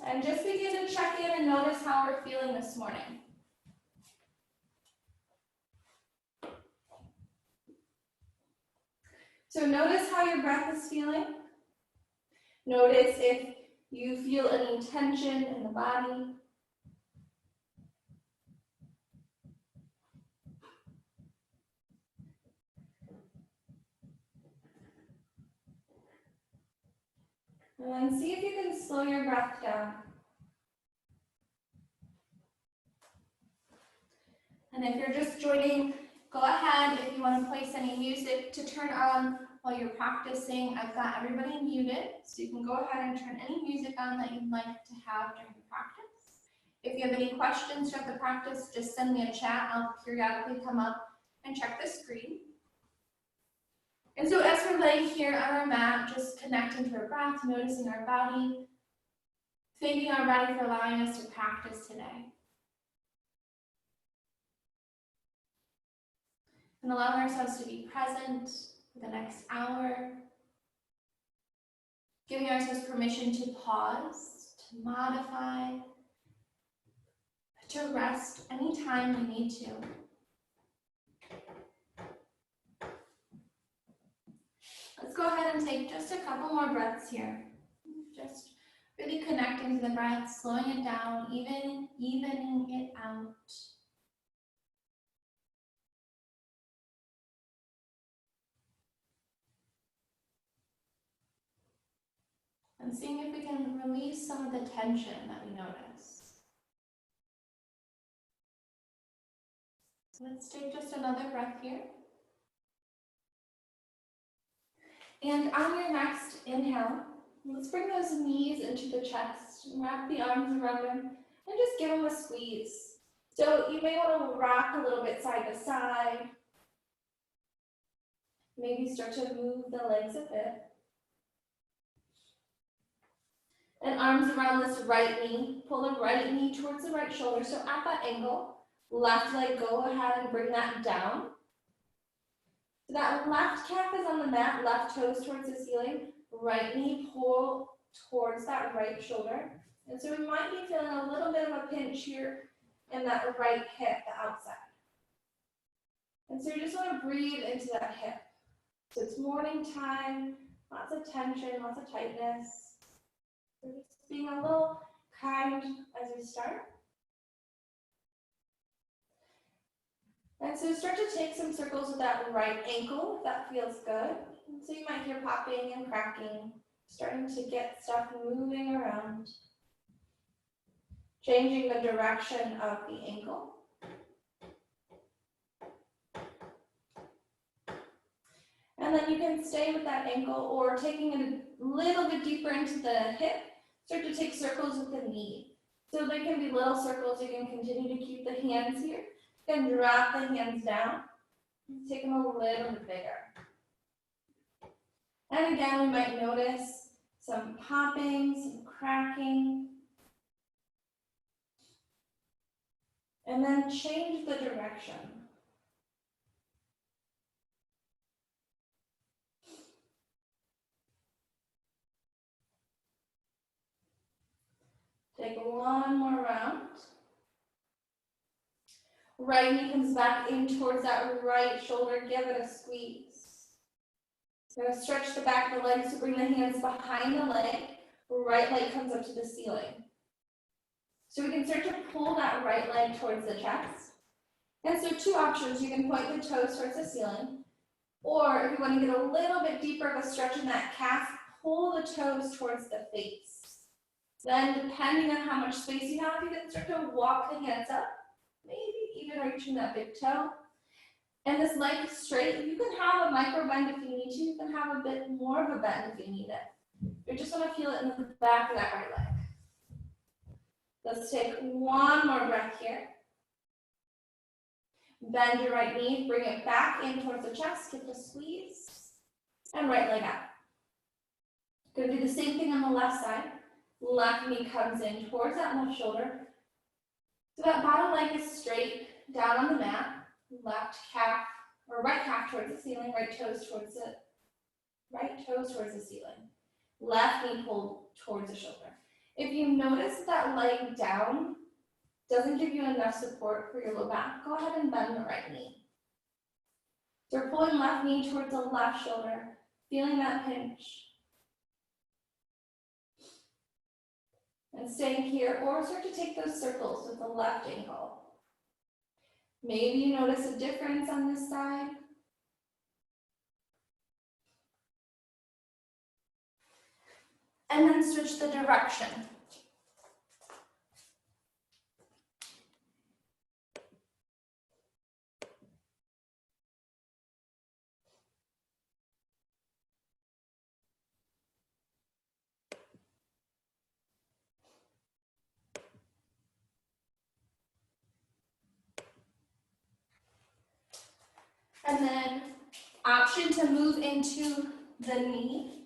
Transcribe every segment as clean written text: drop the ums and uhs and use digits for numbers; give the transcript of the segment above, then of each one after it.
And just begin to check in and notice how we're feeling this morning. So notice how your breath is feeling. Notice if you feel any tension in the body. And then see if you can slow your breath down. And if you're just joining, go ahead if you want to place any music to turn on while you're practicing. I've got everybody muted, so you can go ahead and turn any music on that you'd like to have during the practice. If you have any questions throughout the practice, just send me a chat. I'll periodically come up and check the screen. And so as we're laying here on our mat, just connecting to our breath, noticing our body, thanking our body for allowing us to practice today. And allowing ourselves to be present for the next hour. Giving ourselves permission to pause, to modify, to rest anytime we need to. Let's go ahead and take just a couple more breaths here. Just really connecting to the breath, slowing it down, evening it out. And seeing if we can release some of the tension that we notice. So let's take just another breath here. And on your next inhale, let's bring those knees into the chest, wrap the arms around them, and just give them a squeeze. So you may want to rock a little bit side to side. Maybe start to move the legs a bit. And arms around this right knee. Pull the right knee towards the right shoulder. So at that angle, left leg, go ahead and bring that down. So that left calf is on the mat, left toes towards the ceiling. Right knee, pull towards that right shoulder. And so we might be feeling a little bit of a pinch here in that right hip, the outside. And so you just want to breathe into that hip. So it's morning time, lots of tension, lots of tightness. So just being a little kind as we start. And so start to take some circles with that right ankle, if that feels good. And so you might hear popping and cracking, starting to get stuff moving around. Changing the direction of the ankle. And then you can stay with that ankle or taking it a little bit deeper into the hip, start to take circles with the knee. So they can be little circles. You can continue to keep the hands here. You can drop the hands down, take them a little bit bigger. And again, we might notice some popping, some cracking. And then change the direction. Take one more round. Right knee comes back in towards that right shoulder. Give it a squeeze. We're going to stretch the back of the legs to bring the hands behind the leg. Right leg comes up to the ceiling. So we can start to pull that right leg towards the chest. And so two options. You can point the toes towards the ceiling. Or if you want to get a little bit deeper of a stretch in that calf, pull the toes towards the face. Then depending on how much space you have, you can start to walk the hands up. Maybe even reaching that big toe. And this leg is straight. You can have a micro bend if you need to. You can have a bit more of a bend if you need it. You just want to feel it in the back of that right leg. Let's take one more breath here. Bend your right knee, bring it back in towards the chest, give it a squeeze, and right leg out. Going to do the same thing on the left side. Left knee comes in towards that left shoulder. So that bottom leg is straight down on the mat. Left calf, or right calf towards the ceiling, right toes towards the ceiling. Left knee pulled towards the shoulder. If you notice that laying down doesn't give you enough support for your low back, go ahead and bend the right knee. So we're pulling left knee towards the left shoulder, feeling that pinch. And staying here, or start to take those circles with the left ankle. Maybe you notice a difference on this side. And then switch the direction. And then option to move into the knee.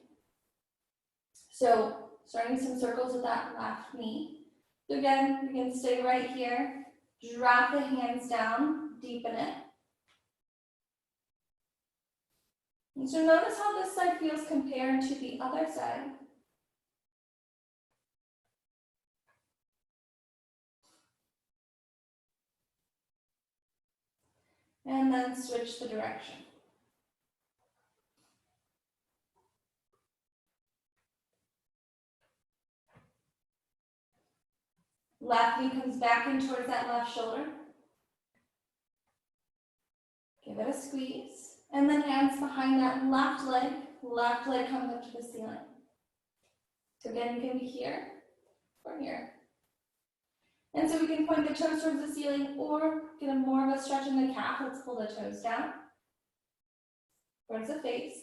So starting some circles with that left knee. So again, you can stay right here, drop the hands down, deepen it. And so notice how this side feels compared to the other side. And then switch the direction. Left knee comes back in towards that left shoulder. Give it a squeeze. And then hands behind that left leg comes up to the ceiling. So again, you can be here or here. And so we can point the toes towards the ceiling or get a more of a stretch in the calf. Let's pull the toes down towards the face.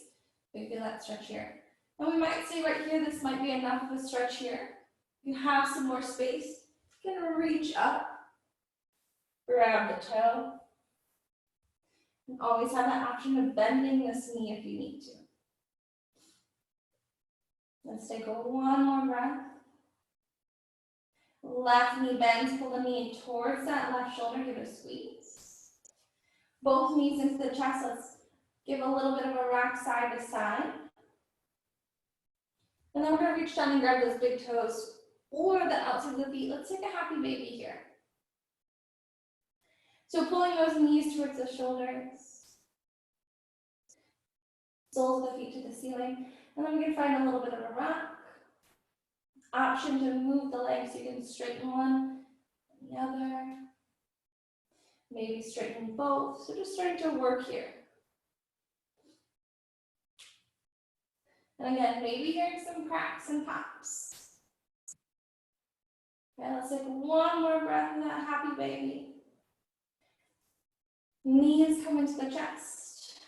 We feel that stretch here. And we might say right here, this might be enough of a stretch here. If you have some more space, you can reach up, grab the toe, and always have that option of bending this knee if you need to. Let's take one more breath. Left knee bends, pull the knee towards that left shoulder, give it a squeeze. Both knees into the chest, let's give a little bit of a rock side to side. And then we're gonna reach down and grab those big toes or the outside of the feet. Let's take a happy baby here. So pulling those knees towards the shoulders, soles of the feet to the ceiling, and then we can find a little bit of a rock. Option to move the legs so you can straighten one and the other. Maybe straighten both. So just starting to work here. And again, maybe hearing some cracks and pops. Okay, let's take one more breath in that happy baby. Knees come into the chest.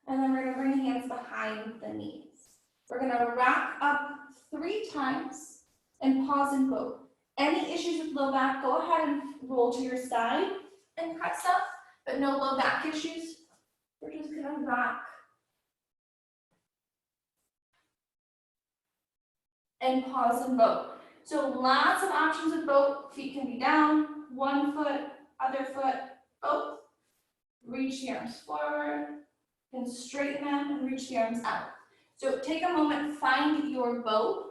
And then we're going to bring the hands behind the knees. We're going to rock up 3 times and pause in both. Any issues with low back, go ahead and roll to your side and press up, but no low back issues. We're just going to rock and pause in both. So lots of options with both. Feet can be down, one foot, other foot, both. Reach the arms forward, and straighten them and reach the arms out. So take a moment, find your bow.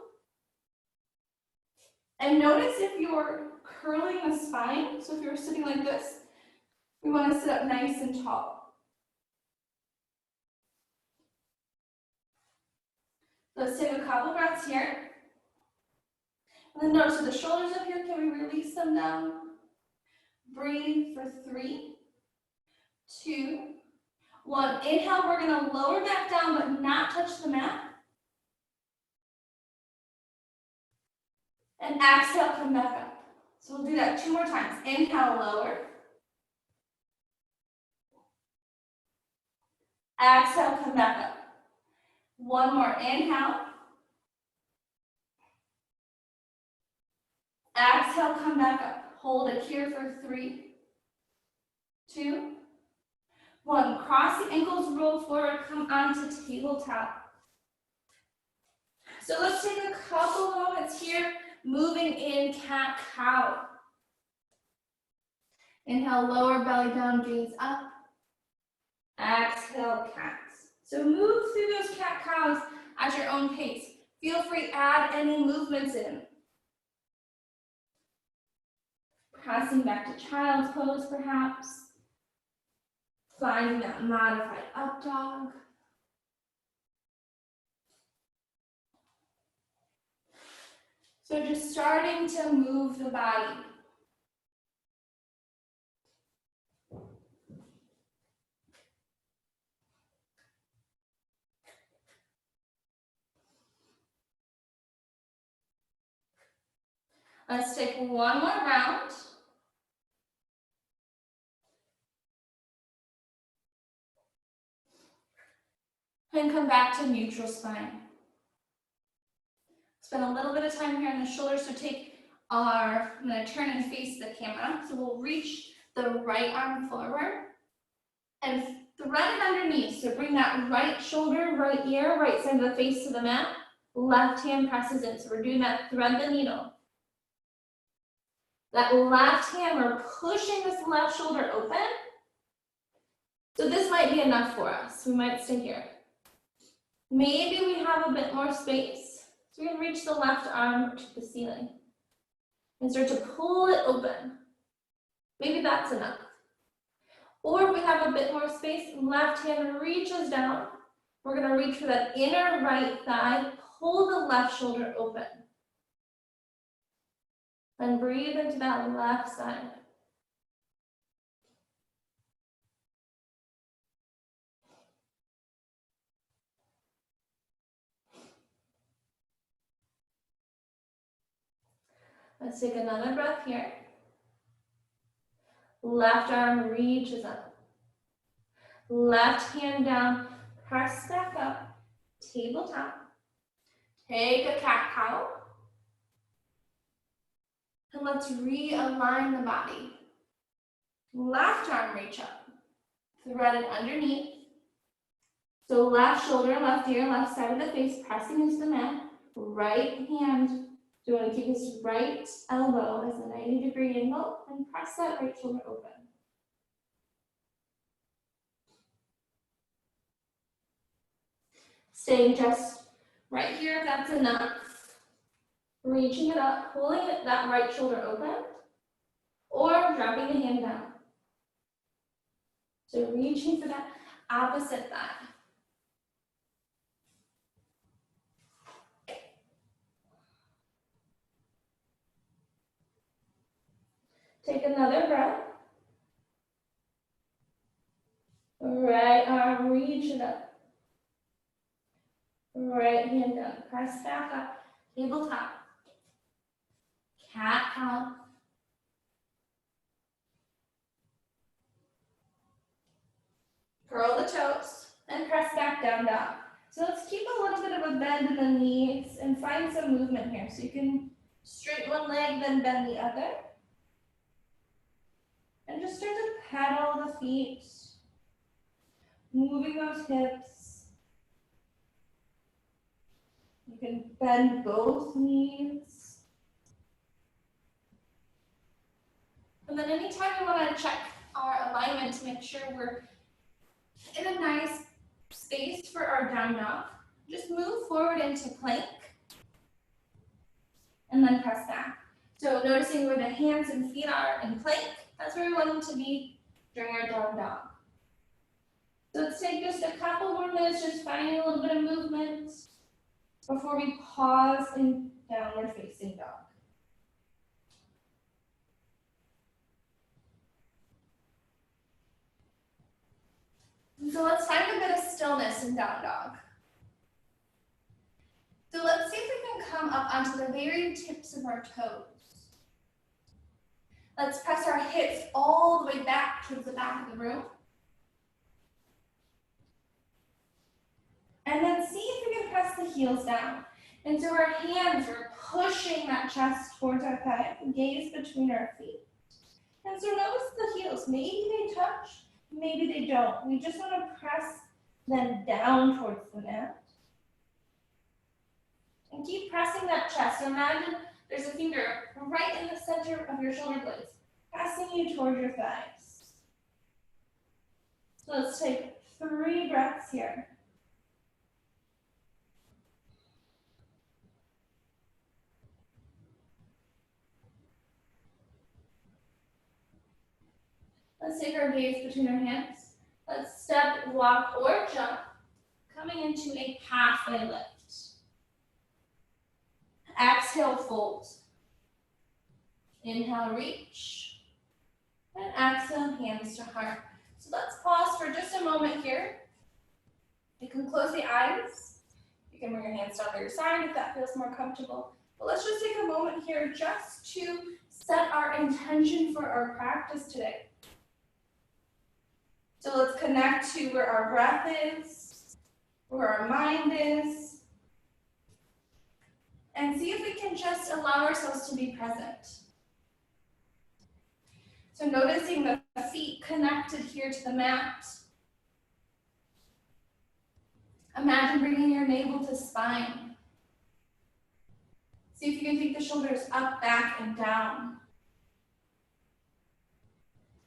And notice if you're curling the spine, so if you're sitting like this, we want to sit up nice and tall. Let's take a couple breaths here. And then notice with the shoulders up here, can we release them down? Breathe for 3, 2, 1. Inhale, we're going to lower back down but not touch the mat. And exhale, come back up. So we'll do that 2 more times. Inhale, lower. Exhale, come back up. 1 more. Inhale. Exhale, come back up. Hold it here for 3, 2, 1. Cross the ankles, roll forward, come onto tabletop. So let's take a couple moments here, moving in cat-cow. Inhale, lower belly down, gaze up. Exhale, cats. So move through those cat-cows at your own pace. Feel free to add any movements in. passing back to child's pose perhaps. Finding that modified up dog. So just starting to move the body. Let's take one more round. And come back to neutral spine. Spend a little bit of time here on the shoulders, so I'm going to turn and face the camera. So we'll reach the right arm forward and thread it underneath. So bring that right shoulder, right ear, right side of the face to the mat. Left hand presses in. So we're doing that thread the needle. That left hand, we're pushing this left shoulder open. So this might be enough for us. We might stay here. Maybe we have a bit more space. So we're going to reach the left arm to the ceiling and start to pull it open. Maybe that's enough. Or if we have a bit more space, left hand reaches down. We're going to reach for that inner right thigh, pull the left shoulder open. And breathe into that left side. Let's take another breath here. Left arm reaches up. Left hand down, press back up, tabletop. Take a cat-cow. And let's realign the body. Left arm reach up. Thread it underneath. So left shoulder, left ear, left side of the face, pressing into the mat. Right hand, so you want to keep this right elbow as a 90-degree angle and press that right shoulder open. Staying just right here if that's enough. Reaching it up, pulling that right shoulder open, or dropping the hand down. So reaching for that opposite thigh. Take another breath. Right arm, reach it up. Right hand down, press back up, tabletop. Cat-cow. Curl the toes and press back down dog. So let's keep a little bit of a bend in the knees and find some movement here. So you can straighten one leg, then bend the other. And just start to pedal the feet, moving those hips. You can bend both knees. And then anytime you want to check our alignment to make sure we're in a nice space for our down dog, just move forward into plank and then press back. So noticing where the hands and feet are in plank, that's where we want them to be during our down dog. So let's take just a couple more minutes, just finding a little bit of movement before we pause in downward facing dog. So let's find a bit of stillness in down dog. So let's see if we can come up onto the very tips of our toes. Let's press our hips all the way back towards the back of the room. And then see if we can press the heels down. And so our hands are pushing that chest towards our thigh, gaze between our feet. And so notice the heels, maybe they touch, maybe they don't. We just want to press them down towards the mat. And keep pressing that chest. So imagine there's a finger right in the center of your shoulder blades, pressing you towards your thighs. So let's take 3 breaths here. Let's take our gaze between our hands. Let's step, walk, or jump, coming into a halfway lift. Exhale, fold. Inhale, reach. And exhale, hands to heart. So let's pause for just a moment here. You can close the eyes. You can bring your hands down to your side if that feels more comfortable. But let's just take a moment here just to set our intention for our practice today. So let's connect to where our breath is, where our mind is, and see if we can just allow ourselves to be present. So noticing the feet connected here to the mat. Imagine bringing your navel to spine. See if you can take the shoulders up, back, and down.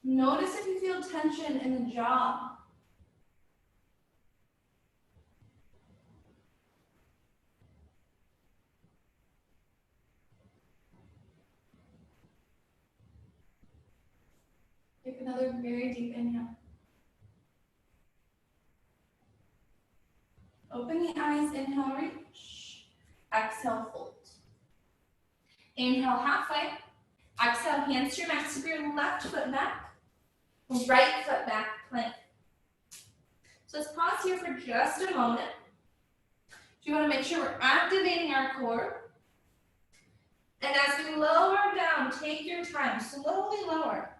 Notice if you feel tension in the jaw. Take another very deep inhale. Open the eyes, inhale, reach. Exhale, fold. Inhale, halfway. Exhale, hands to your mat, step your left foot back. Right foot back, plank. So let's pause here for just a moment. We want to make sure we're activating our core. And as we lower down, take your time, slowly lower.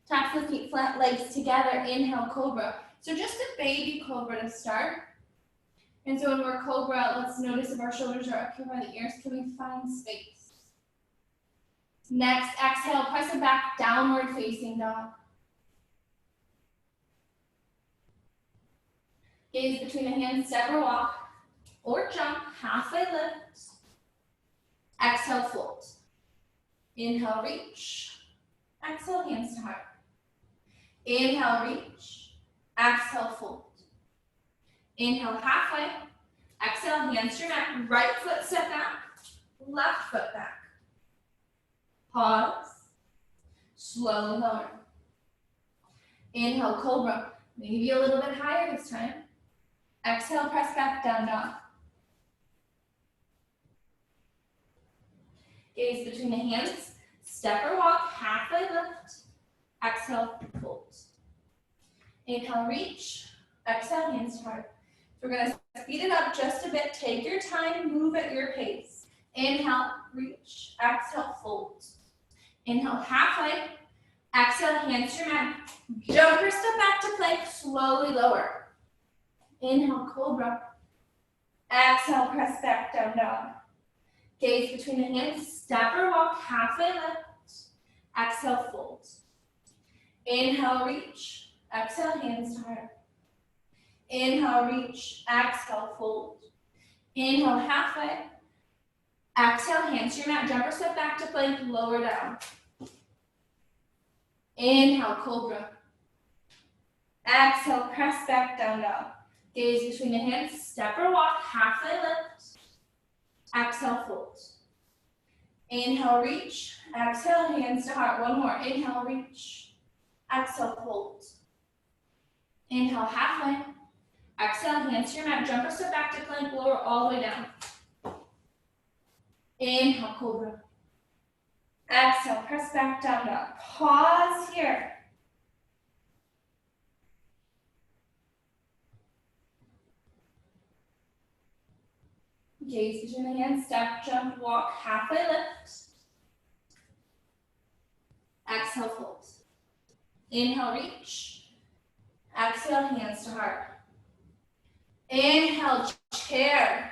Tap the feet flat, legs together, inhale, cobra. So just a baby cobra to start. And so when we're cobra, let's notice if our shoulders are up here by the ears, can we find space? Next, exhale, press it back, downward facing dog. Gaze between the hands, step or walk, or jump, halfway lift. Exhale, fold. Inhale, reach. Exhale, hands to heart. Inhale, reach. Exhale, fold. Inhale, halfway. Exhale, hands to your mat. Right foot step back, left foot back. Pause. Slowly lower. Inhale, cobra. Maybe a little bit higher this time. Exhale, press back, down dog. Gaze between the hands. Step or walk, halfway lift. Exhale, fold. Inhale, reach. Exhale, hands to heart. We're going to speed it up just a bit. Take your time, move at your pace. Inhale, reach. Exhale, fold. Inhale, halfway. Exhale, hands to your mat. Jump or step back to plank, slowly lower. Inhale, cobra. Exhale, press back, down dog. Gaze between the hands, step or walk, halfway lift. Exhale, fold. Inhale, reach. Exhale, hands to heart. Inhale, reach. Exhale, fold. Inhale, halfway. Exhale, hands to your mat. Jump or step back to plank, lower down. Inhale, cobra. Exhale, press back, down dog. Gaze between the hands, step or walk, halfway lift. Exhale, fold. Inhale, reach. Exhale, hands to heart. One more. Inhale, reach. Exhale, fold. Inhale, halfway. Exhale, hands to your mat. Jump or step back to plank, lower all the way down. Inhale, cobra. Exhale, press back, down dog. Pause here. Gaze between the hands, step, jump, walk, halfway lift. Exhale, fold. Inhale, reach. Exhale, hands to heart. Inhale, chair.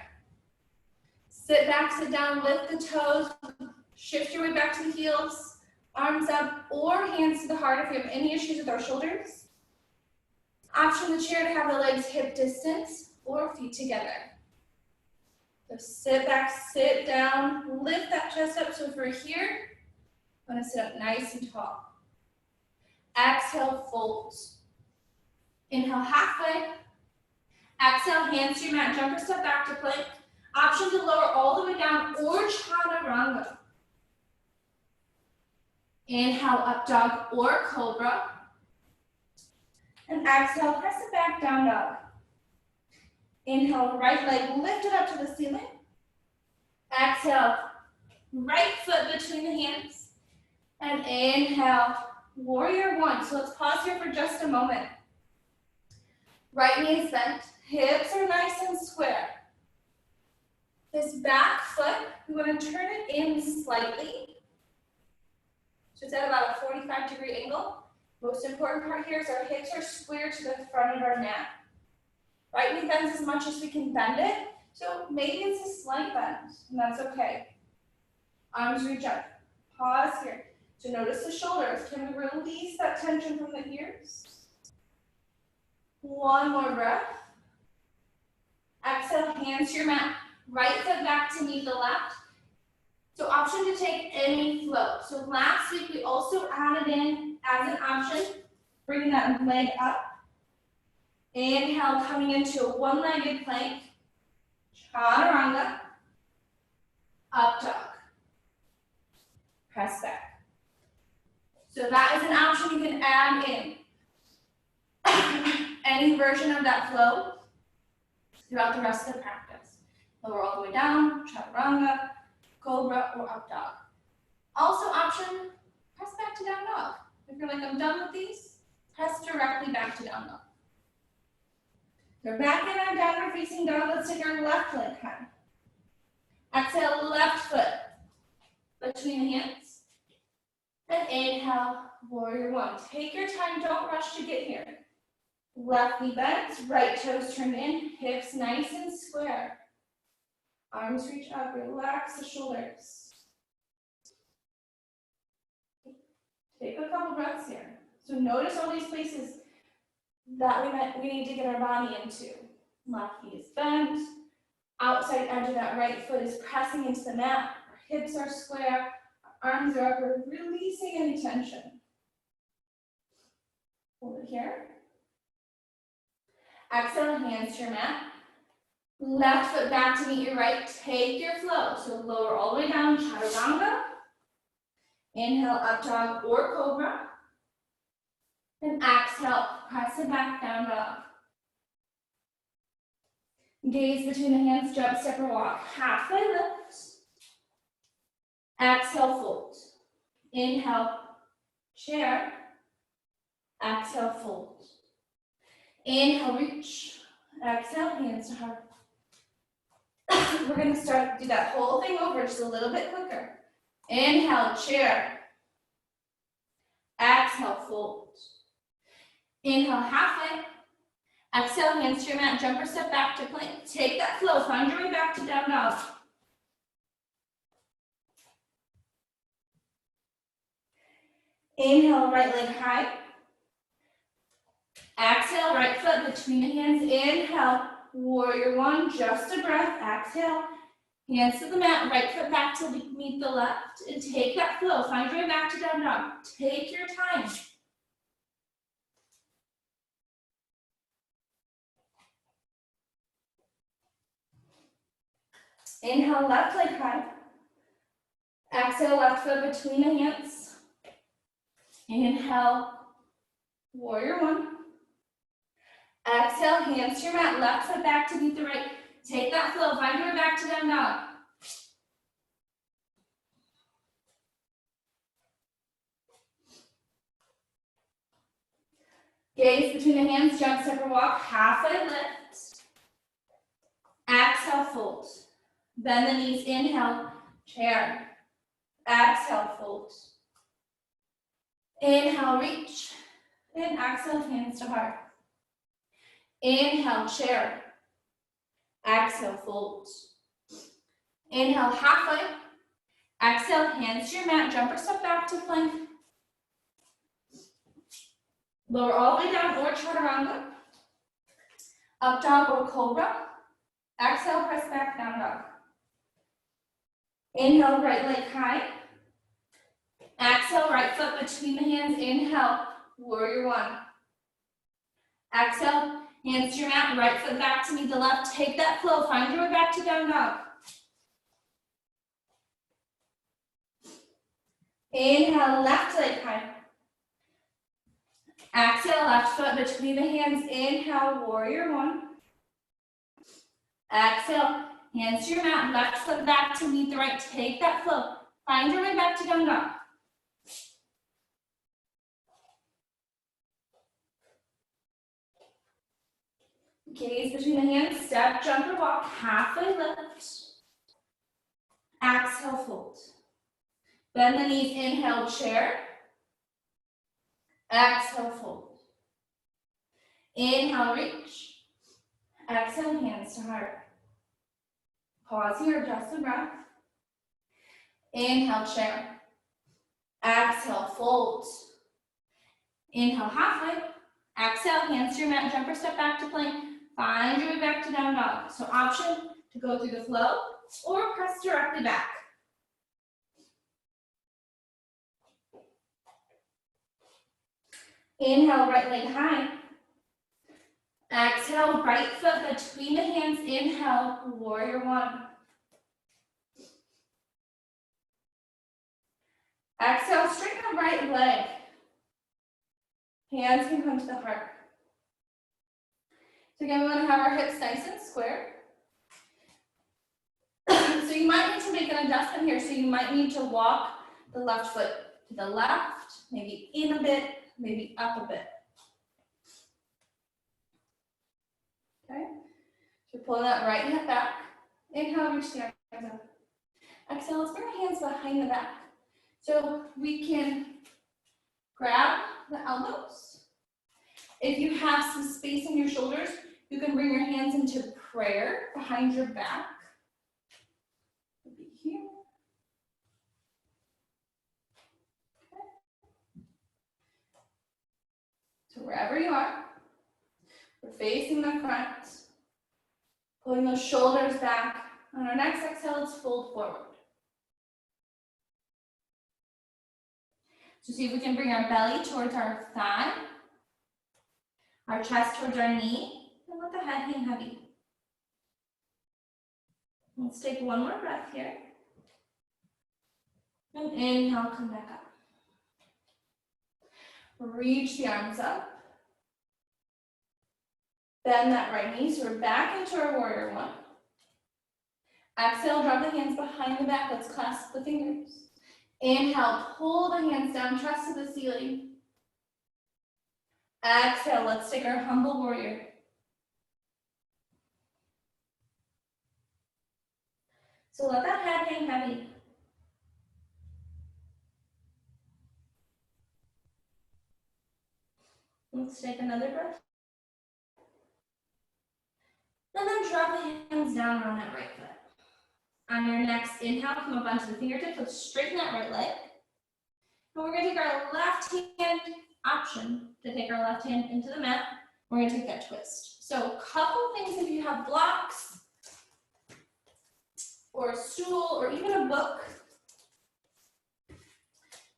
Sit back, sit down, lift the toes. Shift your way back to the heels. Arms up or hands to the heart if you have any issues with our shoulders. Option the chair to have the legs hip distance or feet together. So sit back, sit down, lift that chest up. So if we're here, I'm going to sit up nice and tall. Exhale, fold. Inhale, halfway. Exhale, hands to your mat. Jump or step back to plank. Option to lower all the way down or chaturanga. Inhale, up dog or cobra. And exhale, press it back, down dog. Inhale, right leg lifted up to the ceiling. Exhale, right foot between the hands. And inhale, warrior one. So let's pause here for just a moment. Right knee is bent, hips are nice and square. This back foot, we want to turn it in slightly. So it's at about a 45-degree angle. Most important part here is our hips are square to the front of our mat. Right knee bends as much as we can bend it. So maybe it's a slight bend, and that's okay. Arms reach up. Pause here. So notice the shoulders. Can we release that tension from the ears? One more breath. Exhale, hands to your mat. Right foot back to meet the left. So option to take any flow. So last week we also added in as an option, bringing that leg up. Inhale, coming into a one-legged plank. Chaturanga. Up dog. Press back. So that is an option you can add in. Any version of that flow throughout the rest of the practice. Lower all the way down, chaturanga, cobra, or up dog. Also option, press back to down dog. If you're like, I'm done with these, press directly back to down dog. We're back in our downward facing dog. Let's take our left leg high. Exhale, left foot between the hands. And inhale, warrior one. Take your time, don't rush to get here. Left knee bent, right toes turned in, hips nice and square. Arms reach up, relax the shoulders. Take a couple breaths here. So notice all these places that we need to get our body into. Left knee is bent, outside edge of that right foot is pressing into the mat, our hips are square, our arms are up, we're releasing any tension. Hold it here. Exhale, hands to your mat. Left foot back to meet your right. Take your flow. So lower all the way down, chaturanga. Inhale, up dog or cobra. And exhale, press it back, down dog. Gaze between the hands, jump, step, or walk. Halfway lift. Exhale, fold. Inhale, chair. Exhale, fold. Inhale, reach. Exhale, hands to heart. We're going to do that whole thing over just a little bit quicker. Inhale, chair. Exhale, fold. Inhale, halfway. Exhale, hands to your mat, jump or step back to plank. Take that flow, find your way back to down dog. Inhale, right leg high. Exhale, right foot between the hands. Inhale, warrior one, just a breath. Exhale, hands to the mat, right foot back to meet the left. And take that flow, find your way back to down dog. Take your time. Inhale, left leg high. Exhale, left foot between the hands. Inhale, warrior one. Exhale, hands to your mat, left foot back to meet the right. Take that flow, find your way back to down dog. Gaze between the hands, jump, step, or walk, halfway lift. Exhale, fold. Bend the knees, inhale, chair. Exhale, fold. Inhale, reach. And exhale, hands to heart. Inhale, chair. Exhale, fold. Inhale, halfway. Exhale, hands to your mat, jump or step back to plank. Lower all the way down or chaturanga. Up dog or cobra. Exhale, press back, down dog. Inhale, right leg high. Exhale, right foot between the hands. Inhale, warrior one. Exhale, hands to your mat, right foot back to meet the left. Take that flow, find your way back to down dog. Inhale, left leg high. Exhale, left foot between the hands. Inhale, warrior one. Exhale, hands to your mat, left foot back to meet the right. Take that flow. Find your way back to down dog. Gaze between the hands, step, jump, or walk, halfway lift. Exhale, fold. Bend the knees, inhale, chair. Exhale, fold. Inhale, reach. Exhale, hands to heart. Pause here, adjust the breath. Inhale, chair. Exhale, fold. Inhale, halfway. Exhale, hands to your mat, jump or step back to plank. Find your way back to down dog. So option to go through the flow or press directly back. Inhale, right leg high. Exhale, right foot between the hands. Inhale, warrior one. Exhale, straighten the right leg. Hands can come to the heart. So again, we want to have our hips nice and square. So you might need to make an adjustment here. So you might need to walk the left foot to the left, maybe in a bit, maybe up a bit. Okay, so pull that right hip back. Inhale, reach the arms up. Exhale, let's bring our hands behind the back. So we can grab the elbows. If you have some space in your shoulders, you can bring your hands into prayer behind your back. It'll be here. Okay. So wherever you are, we're facing the front, pulling those shoulders back. On our next exhale, let's fold forward. So see if we can bring our belly towards our thigh, our chest towards our knee, and let the head hang heavy. Let's take one more breath here. And inhale, come back up. Reach the arms up. Bend that right knee, so we're back into our warrior one. Exhale, drop the hands behind the back. Let's clasp the fingers. Inhale, pull the hands down, chest to the ceiling. Exhale, let's take our humble warrior. So let that head hang heavy. Let's take another breath. And then drop the hands down on that right foot. On your next inhale, come up onto the fingertips. Let's straighten that right leg. And we're going to take our left hand option to take our left hand into the mat. We're going to take that twist. So a couple things, if you have blocks or a stool or even a book,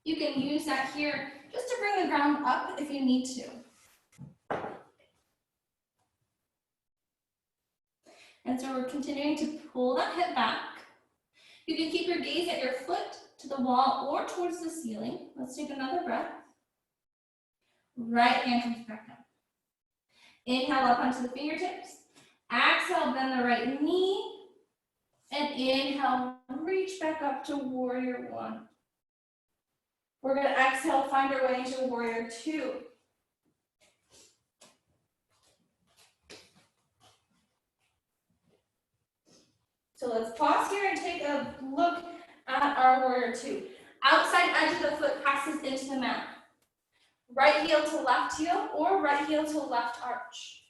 you can use that here just to bring the ground up if you need to. And so we're continuing to pull that hip back. You can keep your gaze at your foot to the wall or towards the ceiling. Let's take another breath. Right hand comes back up. Inhale up onto the fingertips. Exhale, bend the right knee. And inhale, reach back up to warrior one. We're going to exhale, find our way into warrior two. So let's pause here and take a look at our warrior two. Outside edge of the foot passes into the mat. Right heel to left heel or right heel to left arch.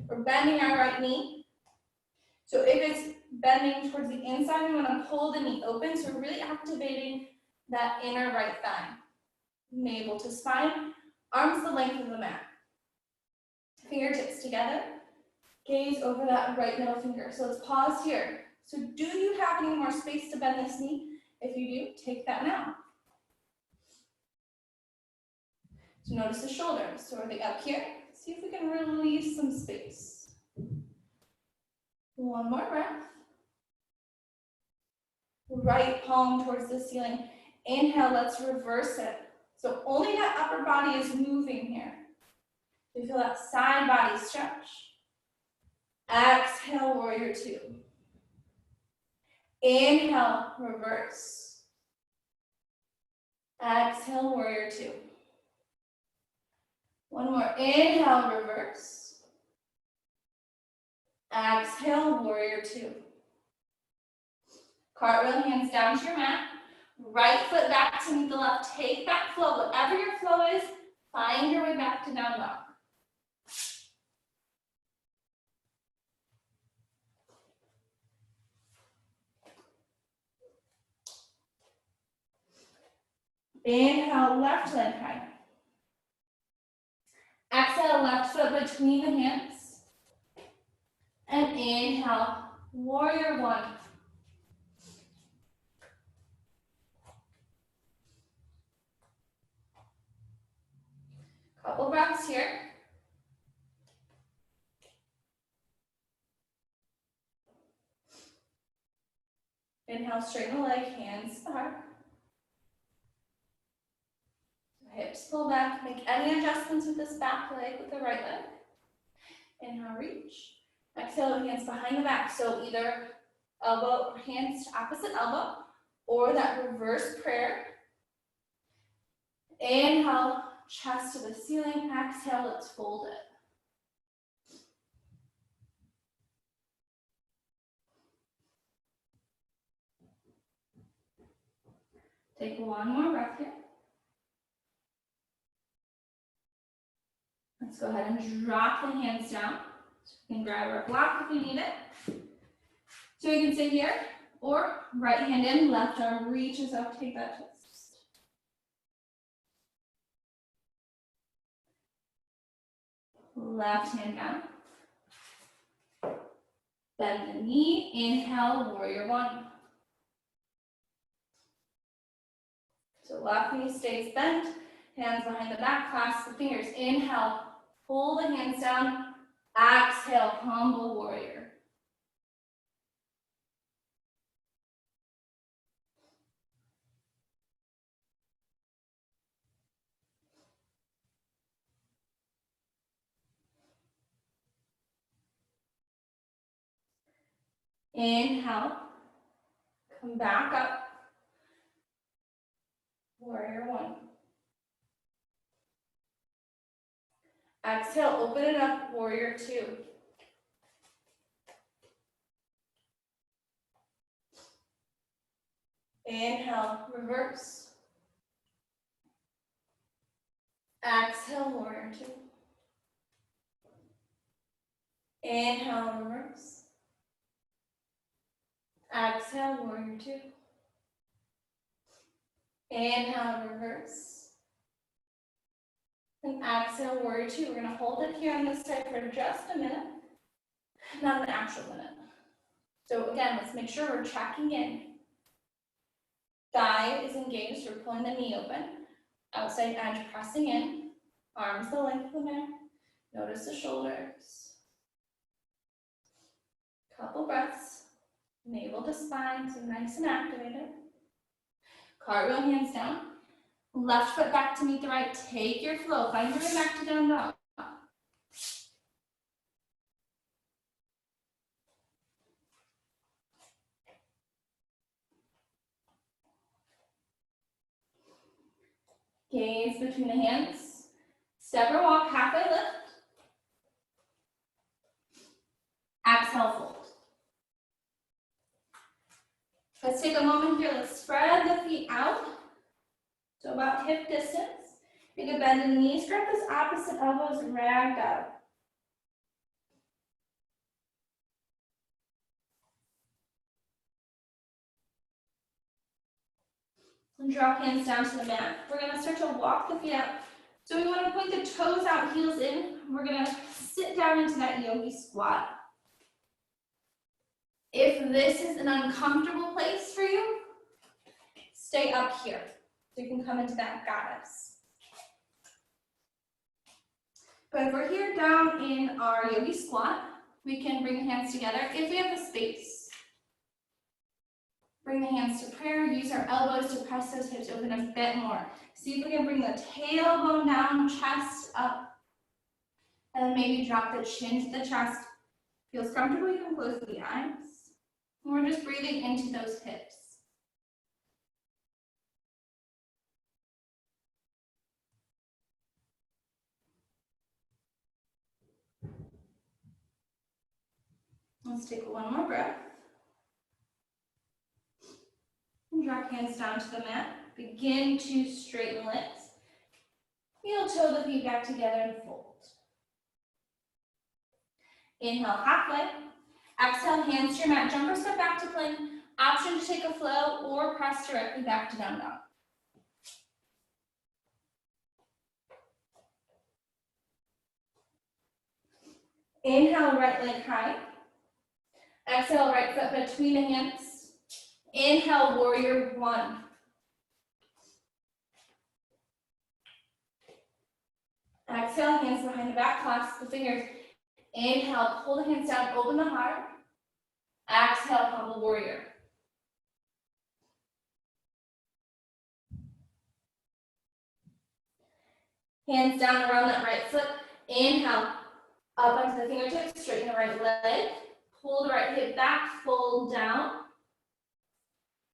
We're bending our right knee. So if it's bending towards the inside, we want to pull the knee open. So we're really activating that inner right thigh. Navel to spine, arms the length of the mat. Fingertips together. Gaze over that right middle finger. So let's pause here. So do you have any more space to bend this knee? If you do, take that now. So notice the shoulders. So are they up here? See if we can release some space. One more breath. Right palm towards the ceiling. Inhale, let's reverse it. So only that upper body is moving here. You feel that side body stretch. Exhale, warrior two. Inhale, reverse. Exhale, warrior two. One more, inhale, reverse. Exhale, warrior two. Cartwheel, hands down to your mat. Right foot back to meet the left. Take that flow, whatever your flow is, find your way back to down dog. Inhale, left leg high. Exhale, left foot between the hands. And inhale, warrior one. Couple breaths here. Inhale, straighten the leg, hands back. Hips pull back. Make any adjustments with this back leg with the right leg. Inhale, reach. Exhale, hands behind the back. So either elbow or hands to opposite elbow, or that reverse prayer. Inhale, chest to the ceiling. Exhale, let's fold it. Take one more breath here. Let's go ahead and drop the hands down. So we can grab our block if we need it. So we can stay here, or right hand in, left arm reaches up, take that twist. Left hand down. Bend the knee, inhale, warrior one. So left knee stays bent, hands behind the back, clasp the fingers. Inhale, pull the hands down. Exhale, humble warrior. Inhale, come back up. Warrior one. Exhale, open it up, warrior two. Inhale, reverse. Exhale, warrior two. Inhale, reverse. Exhale, warrior two. Inhale, reverse. And exhale, warrior two. We're gonna hold it here on this side for just a minute, not an actual minute. So again, let's make sure we're checking in. Thigh is engaged, we're pulling the knee open. Outside edge pressing in. Arms the length of the mat. Notice the shoulders. Couple breaths. Navel to spine, so nice and activated. Cartwheel, hands down. Left foot back to meet the right. Take your flow. Find your way back to down dog. Gaze between the hands. Step or walk, halfway lift. Exhale, fold. Let's take a moment here. Let's spread the feet out. So about hip distance. You can bend the knees, grab this opposite elbows, rag up. And drop hands down to the mat. We're gonna start to walk the feet out. So we wanna point the toes out, heels in. We're gonna sit down into that yogi squat. If this is an uncomfortable place for you, stay up here. So you can come into that goddess. But if we're here down in our yogi squat, we can bring the hands together if we have the space. Bring the hands to prayer. Use our elbows to press those hips open a bit more. See if we can bring the tailbone down, chest up. And then maybe drop the chin to the chest. Feels comfortable, you can close the eyes. And we're just breathing into those hips. Let's take one more breath. And drop hands down to the mat. Begin to straighten legs. Heel toe the feet back together and fold. Inhale, halfway. Exhale, hands to your mat. Jump or step back to plank. Option to take a flow or press directly back to down dog. Inhale, right leg high. Exhale, right foot between the hands. Inhale, warrior one. Exhale, hands behind the back, clasp the fingers. Inhale, pull the hands down, open the heart. Exhale, humble warrior. Hands down around that right foot. Inhale, up onto the fingertips, straighten the right leg. Pull the right hip back, fold down.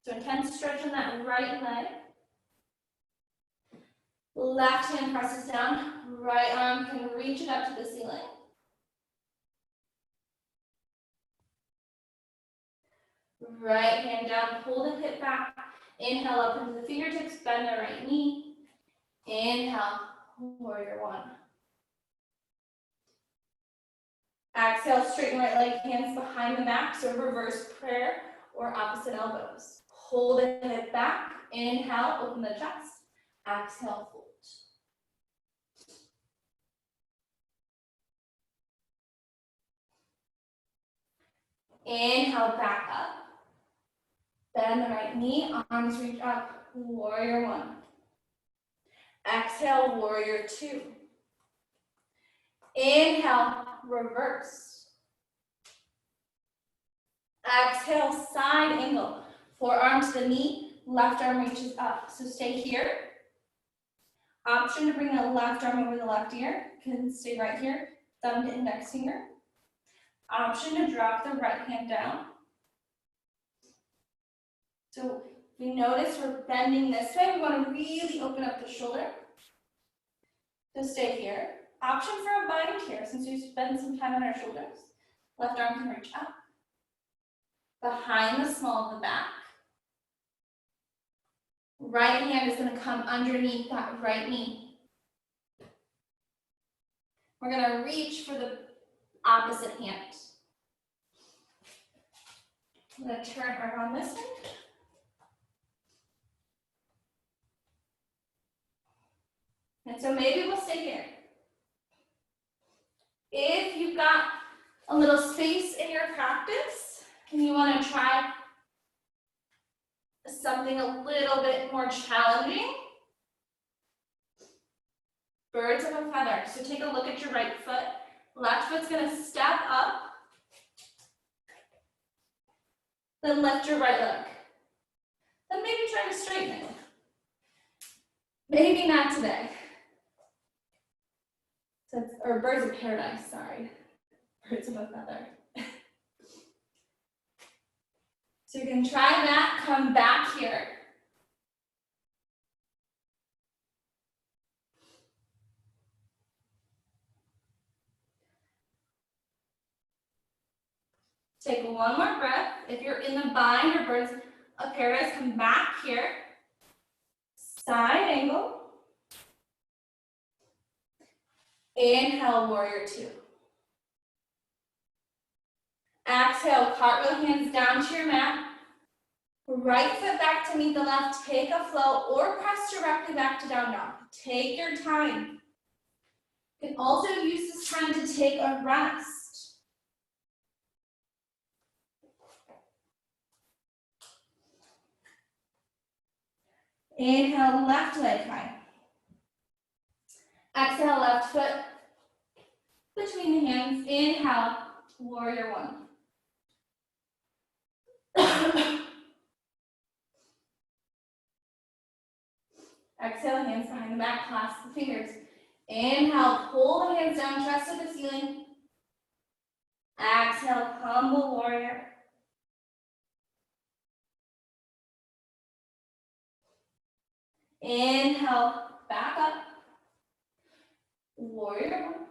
So intense stretch on that right leg. Left hand presses down. Right arm can reach it up to the ceiling. Right hand down, pull the hip back. Inhale up into the fingertips, bend the right knee. Inhale, warrior one. Exhale, straighten right leg, hands behind the mat, so reverse prayer or opposite elbows. Pull the hip back. Inhale, open the chest. Exhale, fold. Inhale, back up. Bend the right knee, arms reach up, warrior one. Exhale, warrior two. Inhale, reverse. Exhale, side angle. Forearm to the knee, left arm reaches up. So stay here. Option to bring the left arm over the left ear. Can stay right here, thumb to index finger. Option to drop the right hand down. So if you notice we're bending this way, we want to really open up the shoulder. So stay here. Option for a bind here, since we spend some time on our shoulders. Left arm can reach up. Behind the small of the back. Right hand is going to come underneath that right knee. We're going to reach for the opposite hand. I'm going to turn around this way. And so maybe we'll stay here. If you've got a little space in your practice and you want to try something a little bit more challenging, birds of a feather. So take a look at your right foot. Left foot's going to step up. Then lift your right leg. Then maybe try to straighten it. Maybe not today. So or birds of paradise, sorry. Birds of a feather. So you can try that, come back here. Take one more breath. If you're in the bind or birds of paradise, come back here. Side angle. Inhale, warrior two. Exhale, cartwheel hands down to your mat. Right foot back to meet the left. Take a flow or press directly back to down dog. Take your time. You can also use this time to take a rest. Inhale, left leg high. Exhale, left foot between the hands. Inhale, warrior one. Exhale, hands behind the back, clasp the fingers. Inhale, pull the hands down, chest to the ceiling. Exhale, humble warrior. Inhale, back up. Warrior one.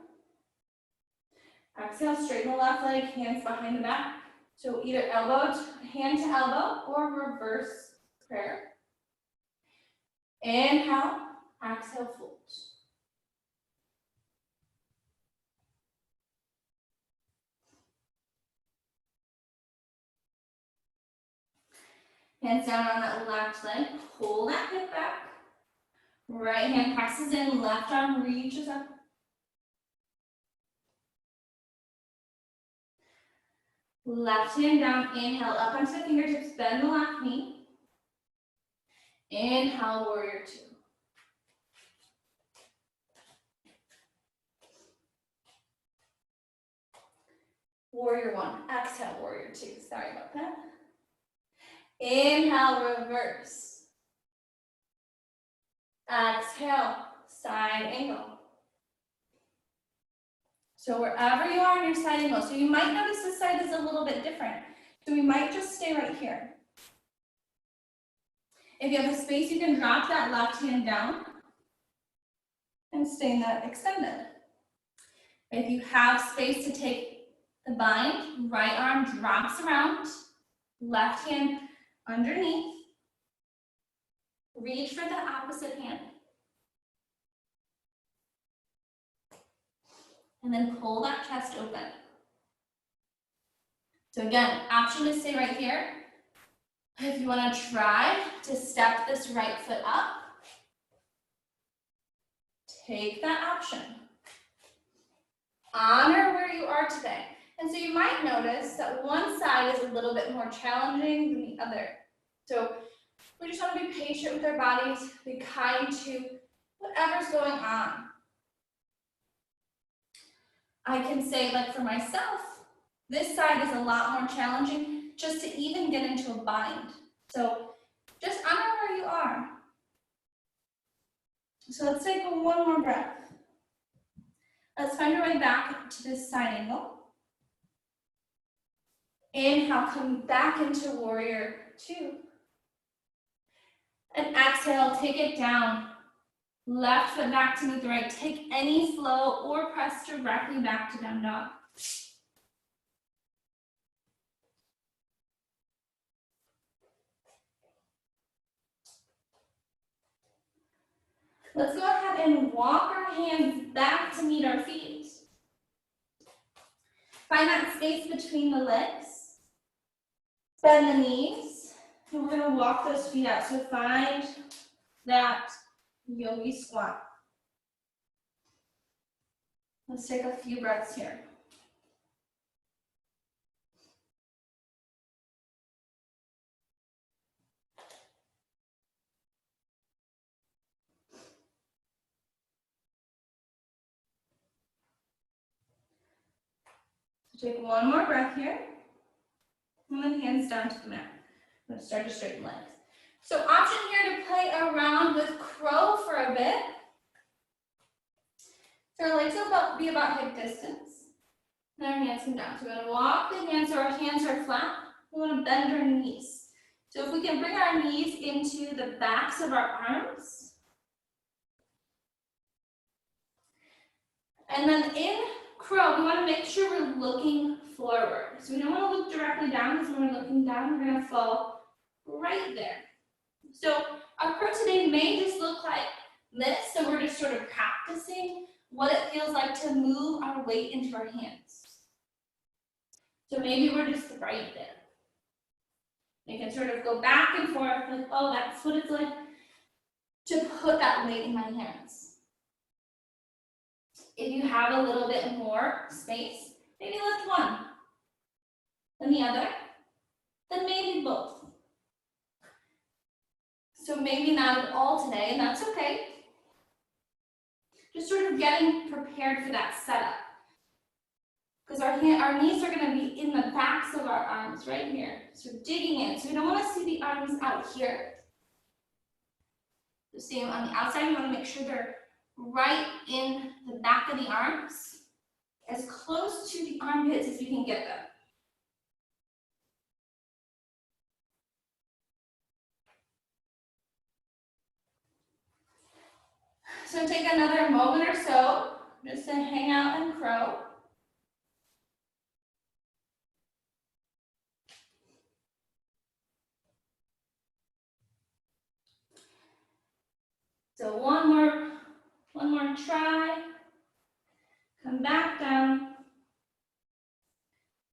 Exhale, straighten the left leg, hands behind the back. So either hand to elbow or reverse prayer. Inhale, exhale, fold. Hands down on that left leg, pull that hip back. Right hand presses in, left arm reaches up. Left hand down, inhale up onto the fingertips, bend the left knee. Inhale, warrior two. Warrior one, exhale, warrior two. Sorry about that. Inhale, reverse. Exhale, side angle. So wherever you are in your side angle, so you might notice this side is a little bit different. So we might just stay right here. If you have the space, you can drop that left hand down and stay in that extended. If you have space to take the bind, right arm drops around, left hand underneath, reach for the opposite hand. And then pull that chest open. So again, option to stay right here. If you want to try to step this right foot up, take that option. Honor where you are today. And so you might notice that one side is a little bit more challenging than the other. So we just want to be patient with our bodies, be kind to whatever's going on. I can say, like for myself, this side is a lot more challenging just to even get into a bind. So just honor where you are. So let's take one more breath. Let's find our way back to this side angle. Inhale, come back into warrior two. And exhale, take it down. Left foot back to meet the right. Take any flow or press directly back to down dog. Let's go ahead and walk our hands back to meet our feet. Find that space between the legs. Bend the knees. And we're going to walk those feet out. So find that yogi squat. Let's take a few breaths here. So take one more breath here. And then hands down to the mat. I'm going to start to straighten legs. So option here to play around with crow for a bit. So our legs will be about hip distance. And our hands come down. So we're going to walk the hands so our hands are flat. We want to bend our knees. So if we can bring our knees into the backs of our arms. And then in crow, we want to make sure we're looking forward. So we don't want to look directly down because when we're looking down, we're going to fall right there. So our crow today may just look like this. So we're just sort of practicing what it feels like to move our weight into our hands. So maybe we're just right there. You can sort of go back and forth like, oh, that's what it's like to put that weight in my hands. If you have a little bit more space, maybe lift one, then the other, then maybe both. So maybe not at all today, and that's okay. Just sort of getting prepared for that setup. Because our knees are going to be in the backs of our arms right here. So digging in. So we don't want to see the arms out here. The same on the outside, you want to make sure they're right in the back of the arms, as close to the armpits as you can get them. So take another moment or so just to hang out and crow. So one more try. Come back down.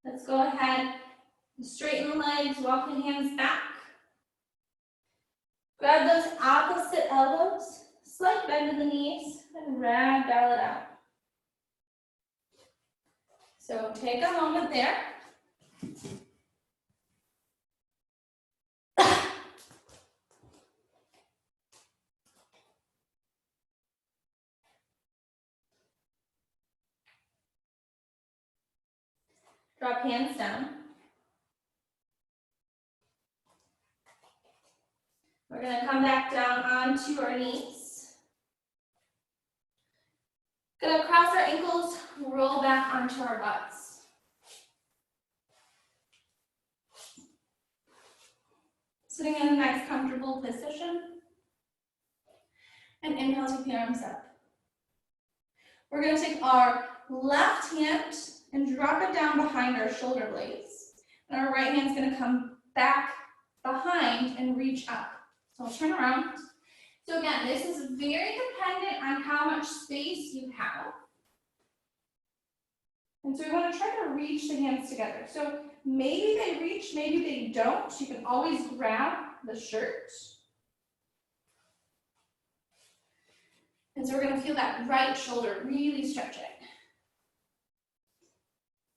Let's go ahead and straighten the legs, walk the hands back. Grab those opposite elbows, slight bend in the knees, and ragdoll it out. So take a moment there. Drop hands down. We're going to come back down onto our knees. Going to cross our ankles, roll back onto our butts. Sitting in a nice comfortable position. And inhale, take the arms up. We're going to take our left hand and drop it down behind our shoulder blades. And our right hand's going to come back behind and reach up. So I'll turn around. So again, this is very dependent on how much space you have. And so we want to try to reach the hands together. So maybe they reach, maybe they don't. You can always grab the shirt. And so we're going to feel that right shoulder really stretching.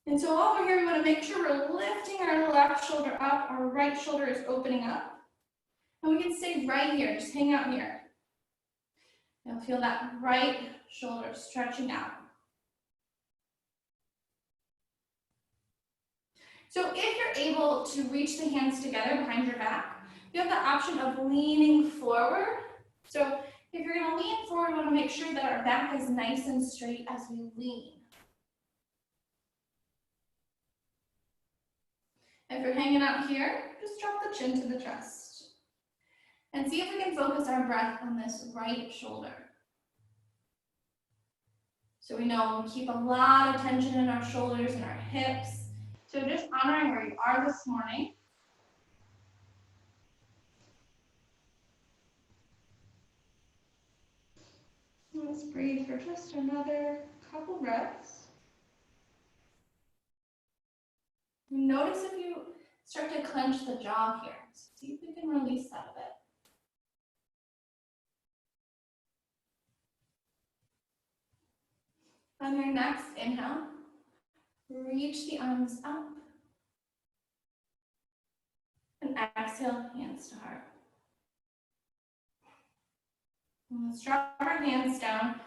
And so while we're here, we want to make sure we're lifting our left shoulder up, our right shoulder is opening up. And we can stay right here, just hang out here. And feel that right shoulder stretching out. So if you're able to reach the hands together behind your back, you have the option of leaning forward. So if you're going to lean forward, we want to make sure that our back is nice and straight as we lean. If you're hanging out here, just drop the chin to the chest. And see if we can focus our breath on this right shoulder. So we know we keep a lot of tension in our shoulders and our hips. So just honoring where you are this morning. Let's breathe for just another couple breaths. Notice if you start to clench the jaw here. See if we can release that a bit. On your next inhale, reach the arms up. And exhale, hands to heart. And let's drop our hands down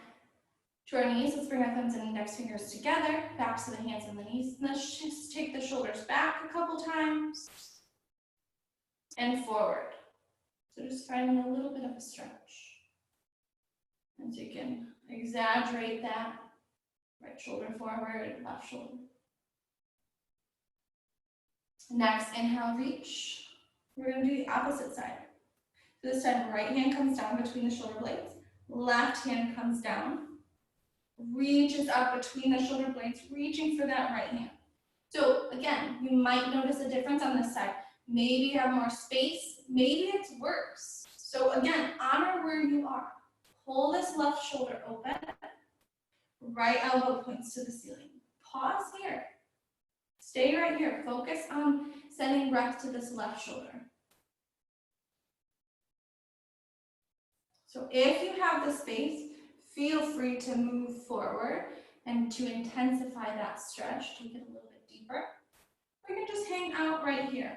to our knees. Let's bring our thumbs and index fingers together, backs of the hands and the knees. And let's just take the shoulders back a couple times and forward. So just finding a little bit of a stretch. And so you can exaggerate that. Right shoulder forward, left shoulder. Next, inhale, reach. We're going to do the opposite side. So this time, right hand comes down between the shoulder blades. Left hand comes down. Reaches up between the shoulder blades, reaching for that right hand. So again, you might notice a difference on this side. Maybe you have more space. Maybe it's worse. So again, honor where you are. Pull this left shoulder open. Right elbow points to the ceiling. Pause here. Stay right here. Focus on sending breath to this left shoulder. So if you have the space, feel free to move forward and to intensify that stretch, take it a little bit deeper. We can just hang out right here.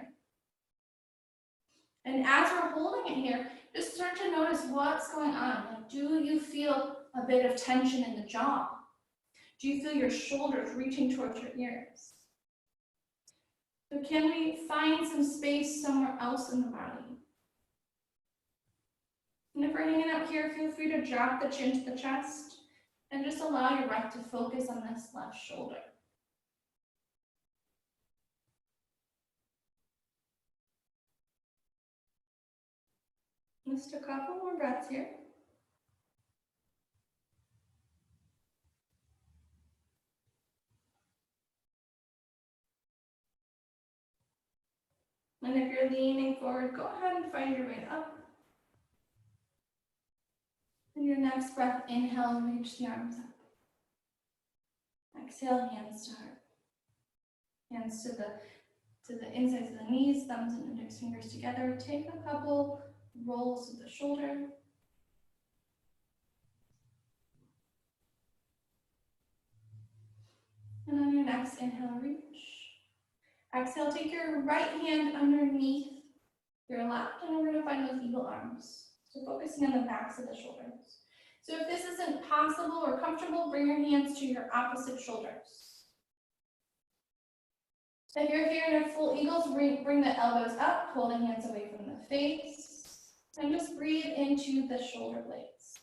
And as we're holding it here, just start to notice what's going on. Like, do you feel a bit of tension in the jaw? Do you feel your shoulders reaching towards your ears? So can we find some space somewhere else in the body? And if we're hanging out here, feel free to drop the chin to the chest and just allow your breath to focus on this left shoulder. Just a couple more breaths here. And if you're leaning forward, go ahead and find your way up. And your next breath, inhale, reach the arms up. Exhale, hands to heart. Hands to the insides of the knees, thumbs and index fingers together. Take a couple rolls of the shoulder. And on your next inhale, reach. Exhale, take your right hand underneath your left, and we're going to find those eagle arms. So focusing on the backs of the shoulders. So if this isn't possible or comfortable, bring your hands to your opposite shoulders. If you're here in a full eagles, bring the elbows up, pull the hands away from the face, and just breathe into the shoulder blades.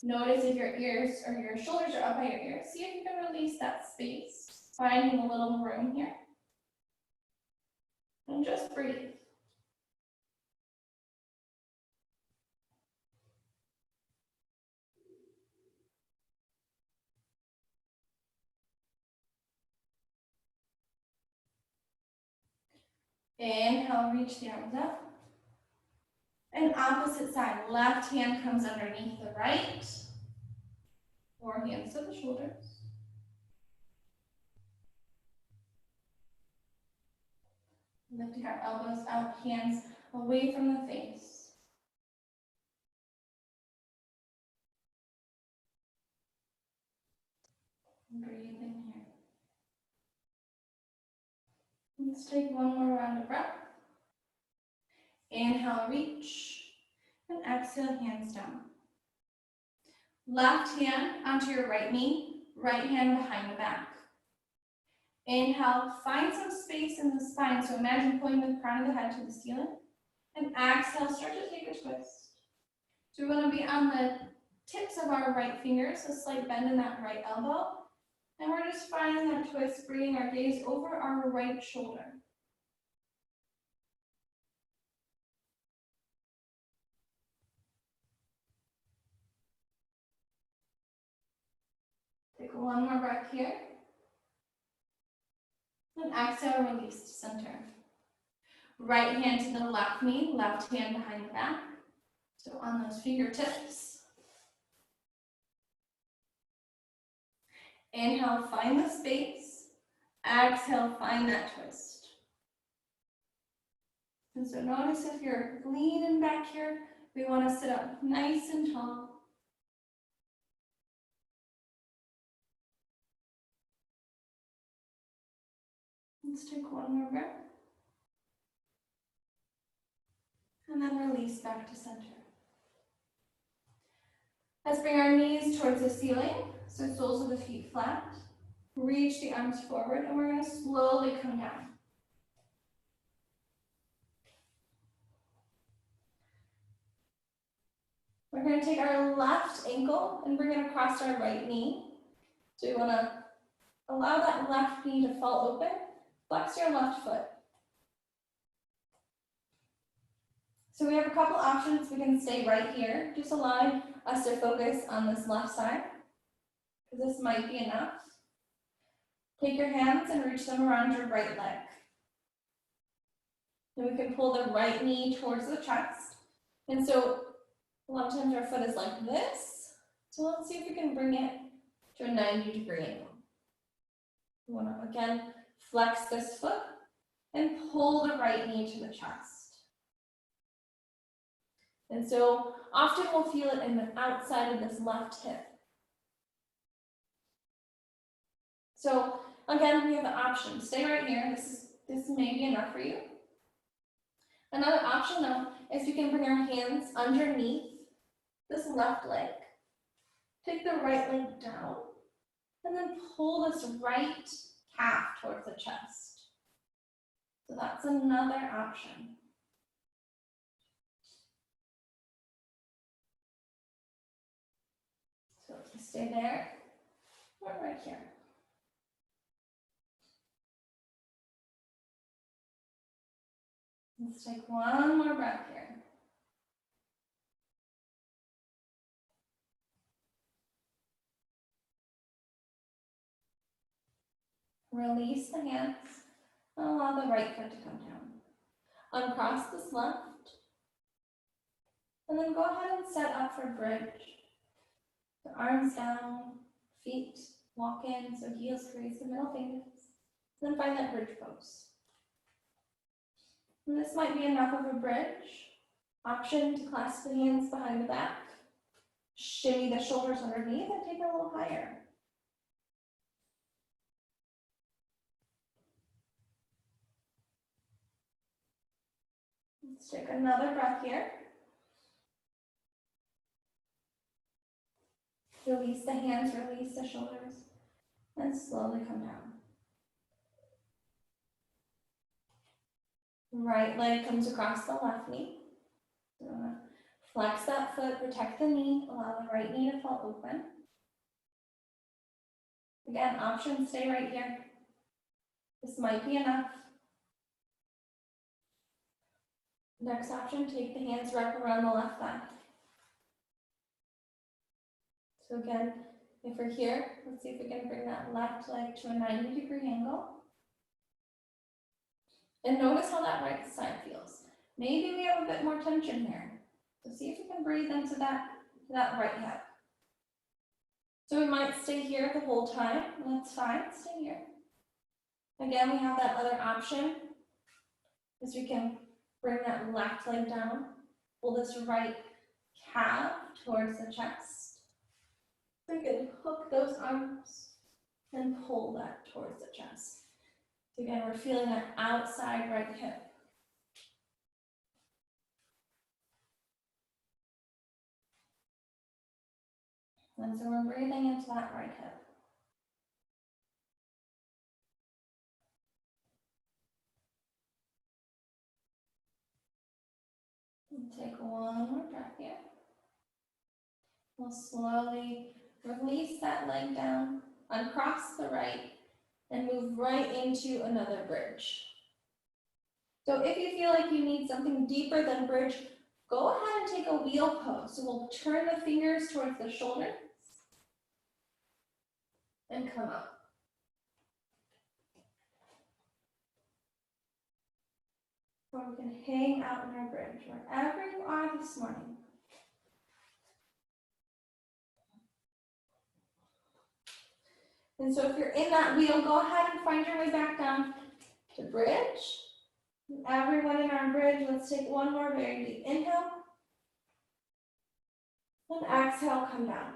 Notice if your ears or your shoulders are up by your ears. See if you can release that space, finding a little room here. And just breathe. Inhale, reach the arms up. And opposite side, left hand comes underneath the right, or hands to the shoulders. Lifting our elbows out, hands away from the face. Breathing here. Let's take one more round of breath. Inhale, reach, and exhale, hands down. Left hand onto your right knee, right hand behind the back. Inhale, find some space in the spine. So imagine pulling the crown of the head to the ceiling. And exhale, start to take a twist. So we want to be on the tips of our right fingers, a slight bend in that right elbow. And we're just finding that twist, bringing our gaze over our right shoulder. Take one more breath here. And exhale, release to center. Right hand to the left knee, left hand behind the back. So on those fingertips. Inhale, find the space. Exhale, find that twist. And so notice if you're leaning back here, we want to sit up nice and tall. Let's take one more breath. And then release back to center. Let's bring our knees towards the ceiling, so soles of the feet flat. Reach the arms forward, and we're going to slowly come down. We're going to take our left ankle and bring it across our right knee. So you want to allow that left knee to fall open. Flex your left foot. So we have a couple options. We can stay right here, just allowing us to focus on this left side, because this might be enough. Take your hands and reach them around your right leg. Then we can pull the right knee towards the chest. And so a lot of times our foot is like this. So let's see if we can bring it to a 90-degree angle. We want to, again, flex this foot and pull the right knee to the chest. And so often we'll feel it in the outside of this left hip. So again, we have the option. Stay right here. This may be enough for you. Another option though is we can bring our hands underneath this left leg. Take the right leg down and then pull this right calf towards the chest. So that's another option. stay there or right here. Let's take one more breath here. Release the hands and allow the right foot to come down. Uncross this left. And then go ahead and set up for bridge. The arms down, feet walk in, so heels crease the middle fingers. Then find that bridge pose. And this might be enough of a bridge. Option to clasp the hands behind the back. Shimmy the shoulders underneath and take it a little higher. Let's take another breath here. Release the hands, release the shoulders, and slowly come down. Right leg comes across the left knee. Flex that foot, protect the knee, allow the right knee to fall open. Again, options stay right here. This might be enough. Next option, take the hands, wrap around the left thigh. So again, if we're here, let's see if we can bring that left leg to a 90-degree angle. And notice how that right side feels. Maybe we have a bit more tension here. So see if we can breathe into that right hip. So we might stay here the whole time. That's fine, stay here. Again, we have that other option, is we can bring that left leg down, pull this right calf towards the chest. We can hook those arms and pull that towards the chest. So again, we're feeling that outside right hip. And so we're breathing into that right hip. And take one more breath here. We'll slowly release that leg down, uncross the right, and move right into another bridge. So if you feel like you need something deeper than bridge, go ahead and take a wheel pose. So we'll turn the fingers towards the shoulders and come up. Or we can hang out in our bridge, wherever you are this morning. And so if you're in that wheel, go ahead and find your way back down to bridge. Everyone in our bridge, let's take one more very deep inhale. And exhale, come down.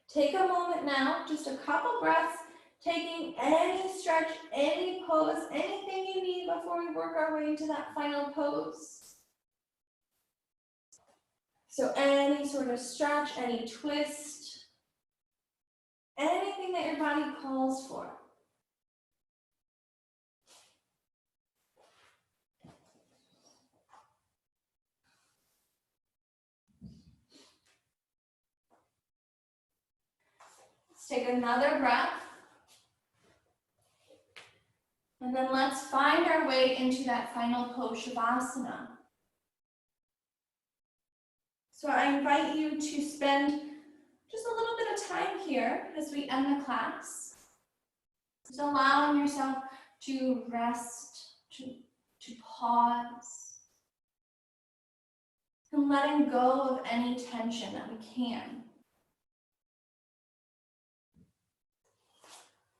Take a moment now, just a couple breaths, taking any stretch, any pose, anything you need before we work our way into that final pose. So any sort of stretch, any twist, anything that your body calls for. Let's take another breath. And then let's find our way into that final pose, Shavasana. So I invite you to spend just a little bit of time here as we end the class. Just allowing yourself to rest, to pause, and letting go of any tension that we can.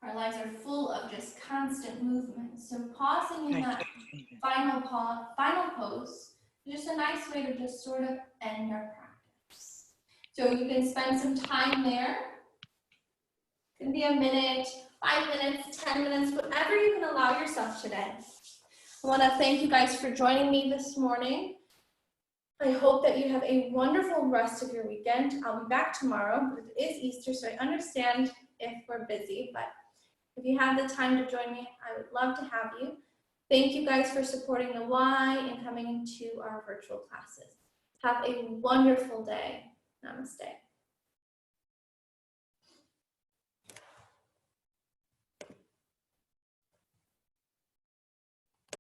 Our lives are full of just constant movement, so pausing in that final pose is just a nice way to just sort of end our practice. So you can spend some time there. It can be a minute, 5 minutes, 10 minutes, whatever you can allow yourself today. I want to thank you guys for joining me this morning. I hope that you have a wonderful rest of your weekend. I'll be back tomorrow, but it is Easter, so I understand if we're busy, but if you have the time to join me, I would love to have you. Thank you guys for supporting the Y and coming into our virtual classes. Have a wonderful day. Namaste.